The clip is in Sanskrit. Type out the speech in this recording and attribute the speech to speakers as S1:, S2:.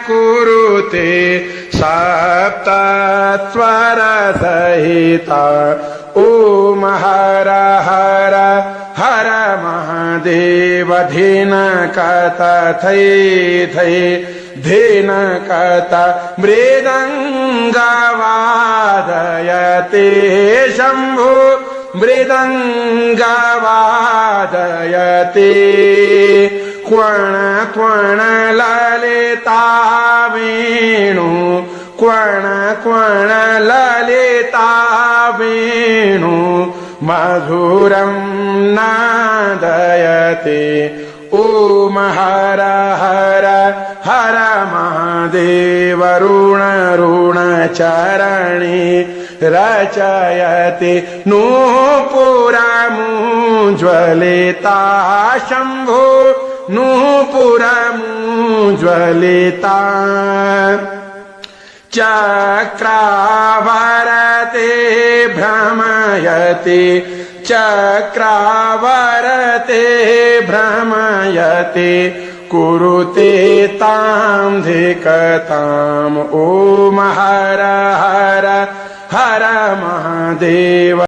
S1: कुरुते सप्तस्वरसहिता ॐ हर हर हर महादेव धिनकत थै थै धिनकत मृदङ्गवादयते शम्भो मृदङ्गवादयते क्वण क्वण ललिता वेणु क्वण क्वण ललिता वेणु मधुरं नादयते ॐ हर हर हर महादेव ऋण ऋण चरणे रचयति नूपुरमुज्ज्वलिता शम्भो नूपुरमुज्ज्वलिता चक्रावरते भ्रमयति चक्रावरते भ्रमयति कुरुते तां धिकताम् ॐ हर हर हर महादेव।